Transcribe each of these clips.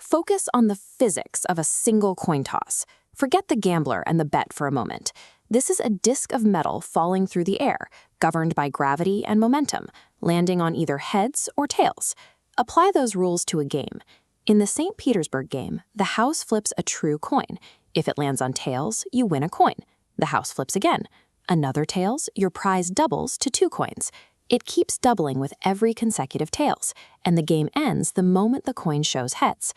Focus on the physics of a single coin toss. Forget the gambler and the bet for a moment. This is a disc of metal falling through the air, governed by gravity and momentum, landing on either heads or tails. Apply those rules to a game. In the St. Petersburg game, the house flips a true coin. If it lands on tails, you win a coin. The house flips again. Another tails, your prize doubles to 2 coins. It keeps doubling with every consecutive tails, and the game ends the moment the coin shows heads.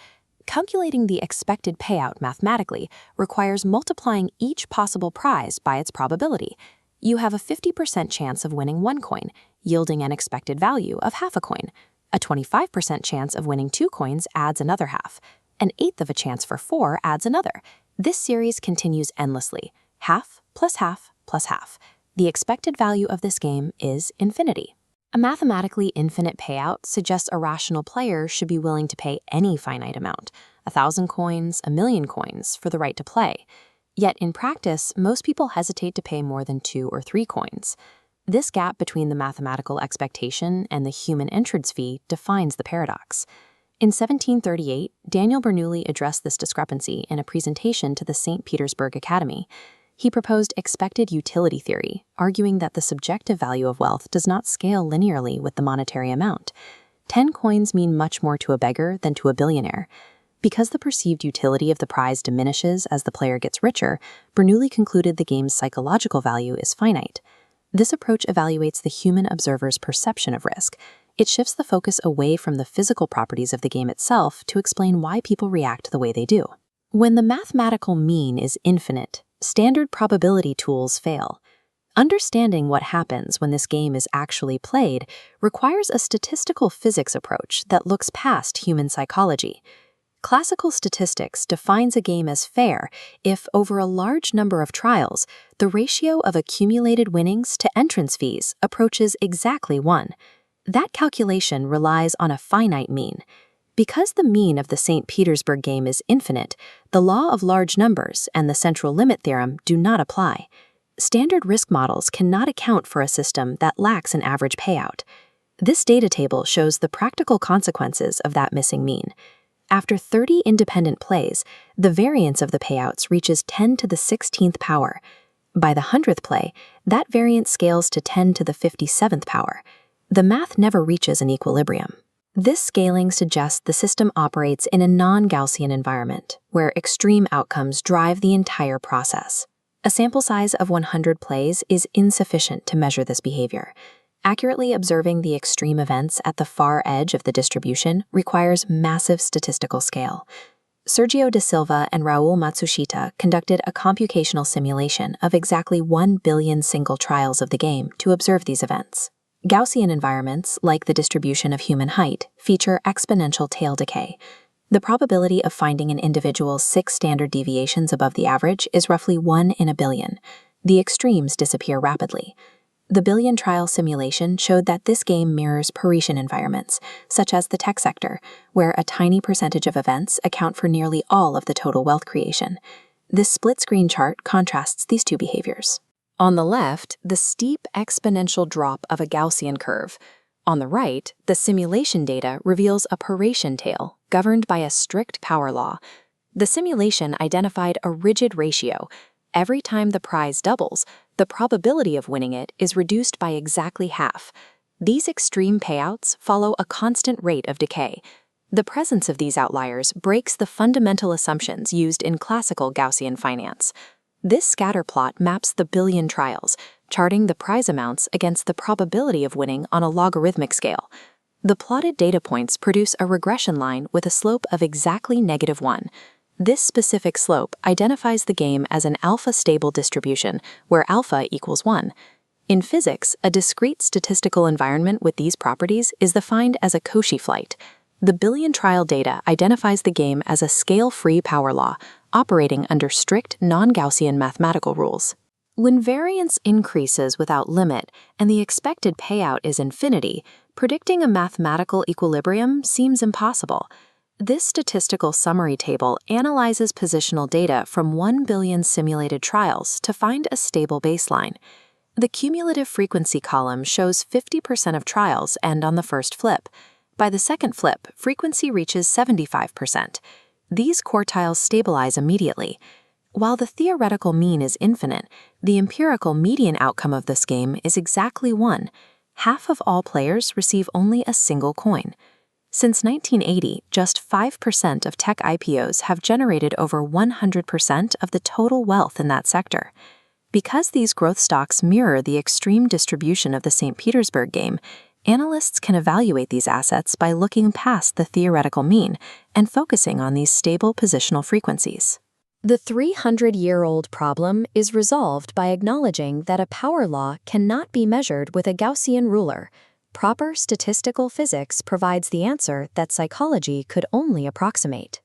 Calculating the expected payout mathematically requires multiplying each possible prize by its probability. You have a 50% chance of winning 1 coin, yielding an expected value of half a coin. A 25% chance of winning 2 coins adds another half. An eighth of a chance for 4 adds another. This series continues endlessly. Half plus half plus half. The expected value of this game is infinity. A mathematically infinite payout suggests a rational player should be willing to pay any finite amount, 1,000 coins, 1,000,000 coins, for the right to play. Yet in practice, most people hesitate to pay more than 2 or 3 coins. This gap between the mathematical expectation and the human entrance fee defines the paradox. In 1738, Daniel Bernoulli addressed this discrepancy in a presentation to the St. Petersburg Academy. He proposed expected utility theory, arguing that the subjective value of wealth does not scale linearly with the monetary amount. 10 coins mean much more to a beggar than to a billionaire. Because the perceived utility of the prize diminishes as the player gets richer, Bernoulli concluded the game's psychological value is finite. This approach evaluates the human observer's perception of risk. It shifts the focus away from the physical properties of the game itself to explain why people react the way they do. When the mathematical mean is infinite, standard probability tools fail. Understanding what happens when this game is actually played requires a statistical physics approach that looks past human psychology. Classical statistics defines a game as fair if, over a large number of trials, the ratio of accumulated winnings to entrance fees approaches exactly 1. That calculation relies on a finite mean. Because the mean of the St. Petersburg game is infinite, the law of large numbers and the central limit theorem do not apply. Standard risk models cannot account for a system that lacks an average payout. This data table shows the practical consequences of that missing mean. After 30 independent plays, the variance of the payouts reaches 10 to the 16th power. By the 100th play, that variance scales to 10 to the 57th power. The math never reaches an equilibrium. This scaling suggests the system operates in a non-Gaussian environment, where extreme outcomes drive the entire process. A sample size of 100 plays is insufficient to measure this behavior. Accurately observing the extreme events at the far edge of the distribution requires massive statistical scale. Sergio da Silva and Raul Matsushita conducted a computational simulation of exactly 1 billion single trials of the game to observe these events. Gaussian environments, like the distribution of human height, feature exponential tail decay. The probability of finding an individual's 6 standard deviations above the average is roughly 1 in a billion. The extremes disappear rapidly. The billion trial simulation showed that this game mirrors Parisian environments, such as the tech sector, where a tiny percentage of events account for nearly all of the total wealth creation. This split-screen chart contrasts these two behaviors. On the left, the steep exponential drop of a Gaussian curve. On the right, the simulation data reveals a Parisian tail, governed by a strict power law. The simulation identified a rigid ratio. Every time the prize doubles, the probability of winning it is reduced by exactly half. These extreme payouts follow a constant rate of decay. The presence of these outliers breaks the fundamental assumptions used in classical Gaussian finance. This scatter plot maps the billion trials, charting the prize amounts against the probability of winning on a logarithmic scale. The plotted data points produce a regression line with a slope of exactly -1. This specific slope identifies the game as an alpha-stable distribution, where alpha equals 1. In physics, a discrete statistical environment with these properties is defined as a Cauchy flight. The billion trial data identifies the game as a scale-free power law, operating under strict non-Gaussian mathematical rules. When variance increases without limit and the expected payout is infinity, predicting a mathematical equilibrium seems impossible. This statistical summary table analyzes positional data from 1 billion simulated trials to find a stable baseline. The cumulative frequency column shows 50% of trials end on the first flip. By the second flip, frequency reaches 75%. These quartiles stabilize immediately. While the theoretical mean is infinite, the empirical median outcome of this game is exactly 1. Half of all players receive only a single coin. Since 1980, just 5% of tech IPOs have generated over 100% of the total wealth in that sector. Because these growth stocks mirror the extreme distribution of the St. Petersburg game, analysts can evaluate these assets by looking past the theoretical mean and focusing on these stable positional frequencies. The 300-year-old problem is resolved by acknowledging that a power law cannot be measured with a Gaussian ruler. Proper statistical physics provides the answer that psychology could only approximate.